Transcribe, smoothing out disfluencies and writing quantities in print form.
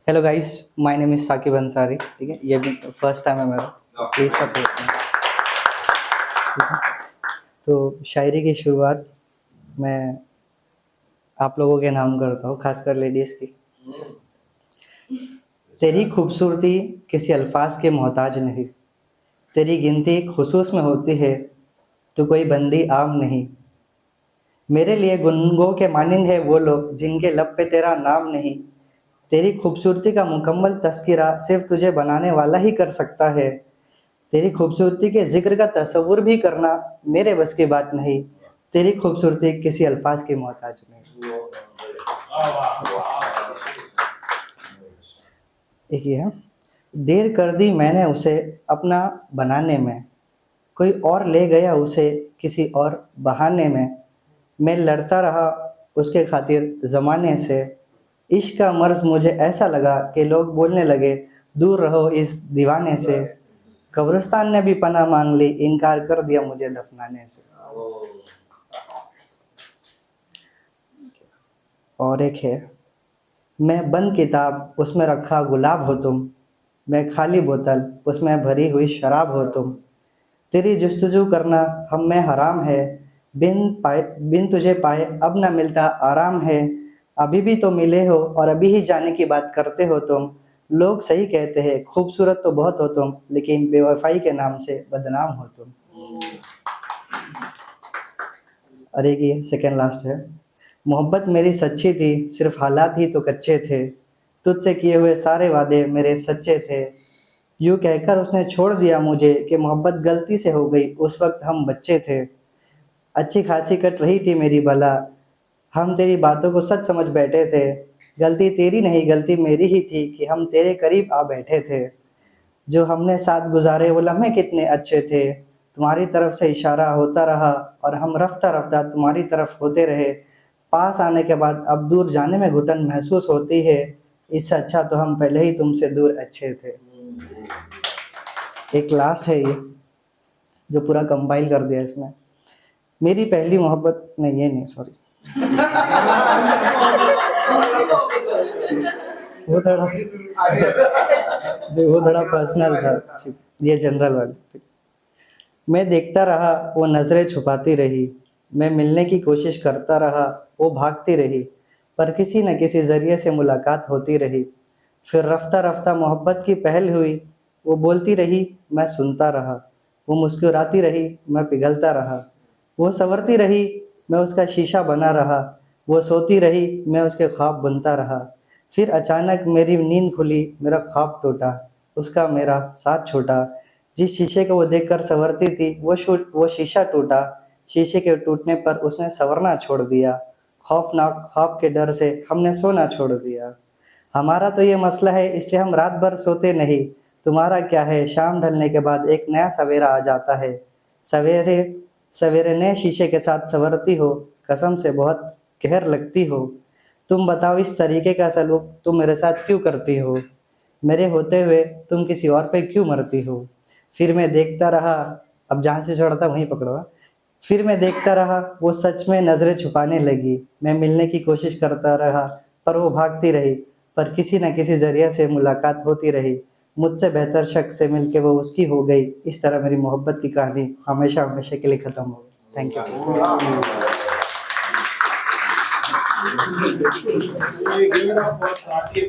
Hello guys, my name is Saqib Ansari. ठीक है, ये भी फर्स्ट टाइम है मेरा, प्लीज सपोर्ट मी। तो शायरी की शुरुआत मैं आप लोगों के नाम करता हूँ, खासकर लेडीज की। तेरी खूबसूरती किसी अल्फाज के मोहताज नहीं, तेरी गिनती खुसूस में होती है, तो कोई बंदी आम नहीं। मेरे लिए गुनगों के मानिंद है वो लोग जिनके लब पे तेरा नाम नहीं। तेरी खूबसूरती का मुकम्मल तस्करा सिर्फ तुझे बनाने वाला ही कर सकता है। तेरी खूबसूरती के जिक्र का तसव्वुर भी करना मेरे बस की बात नहीं। तेरी खूबसूरती किसी अल्फाज की मोहताज नहीं। एक ये है, देर कर दी मैंने उसे अपना बनाने में, कोई और ले गया उसे किसी और बहाने में। मैं लड़ता रहा उसके खातिर ज़माने से, इश्क का मर्ज़ मुझे ऐसा लगा कि लोग बोलने लगे दूर रहो इस दीवाने से। कब्रिस्तान ने भी पनाह मांग ली, इनकार कर दिया मुझे दफनाने से। और एक है, मैं बंद किताब उसमें रखा गुलाब हो तुम, मैं खाली बोतल उसमें भरी हुई शराब हो तुम। तेरी जुस्तजू करना हम में हराम है, बिन तुझे पाए अब न मिलता आराम है। अभी भी तो मिले हो और अभी ही जाने की बात करते हो तुम। लोग सही कहते हैं खूबसूरत तो बहुत हो तुम, लेकिन बेवफाई के नाम से बदनाम हो तुम। और एक ये सेकेंड लास्ट है, मोहब्बत मेरी सच्ची थी सिर्फ हालात ही तो कच्चे थे, तुझसे किए हुए सारे वादे मेरे सच्चे थे। यूँ कहकर उसने छोड़ दिया मुझे कि मोहब्बत गलती से हो गई, उस वक्त हम बच्चे थे। अच्छी खासी कट रही थी मेरी भला, हम तेरी बातों को सच समझ बैठे थे। गलती तेरी नहीं गलती मेरी ही थी कि हम तेरे करीब आ बैठे थे। जो हमने साथ गुजारे वो लम्हे कितने अच्छे थे, तुम्हारी तरफ से इशारा होता रहा और हम रफ्ता रफ्ता तुम्हारी तरफ होते रहे। पास आने के बाद अब दूर जाने में घुटन महसूस होती है, इससे अच्छा तो हम पहले ही तुमसे दूर अच्छे थे। एक लास्ट है ये, जो पूरा कंपाइल कर दिया इसमें। मेरी पहली मोहब्बत नहीं, ये नहीं, सॉरी, वो थोड़ा वो थोड़ा पर्सनल था, ये जनरल वाली। मैं देखता रहा वो नज़रें छुपाती रही, मैं मिलने की कोशिश करता रहा वो भागती रही, पर किसी न किसी ज़रिए से मुलाकात होती रही। फिर रफ्ता रफ्ता मोहब्बत की पहल हुई, वो बोलती रही मैं सुनता रहा, वो मुस्कुराती रही मैं पिघलता रहा, वो संवरती रही मैं उसका शीशा बना रहा, वो सोती रही मैं उसके ख्वाब बुनता रहा। फिर अचानक मेरी नींद खुली, मेरा ख्वाब टूटा, उसका मेरा साथ छूटा। जिस शीशे को वो देखकर संवरती थी वो शीशा टूटा, शीशे के टूटने पर उसने संवरना छोड़ दिया। खौफनाक ख्वाब के डर से हमने सोना छोड़ दिया। हमारा तो ये मसला है इसलिए हम रात भर सोते नहीं, तुम्हारा क्या है शाम ढलने के बाद एक नया सवेरा आ जाता है। सवेरे सवेरे नए शीशे के साथ संवरती हो, कसम से बहुत कहर लगती हो। तुम बताओ इस तरीके का सलूक तुम मेरे साथ क्यों करती हो, मेरे होते हुए तुम किसी और पे क्यों मरती हो। फिर मैं देखता रहा, अब जहाँ से छोड़ा था वहीं पकड़ो। फिर मैं देखता रहा वो सच में नज़रें छुपाने लगी, मैं मिलने की कोशिश करता रहा पर वो भागती रही, पर किसी न किसी ज़रिए से मुलाकात होती रही। मुझसे बेहतर शख्स से मिलके वो उसकी हो गई। इस तरह मेरी मोहब्बत की कहानी हमेशा हमेशा के लिए ख़त्म हो गई। Thank you.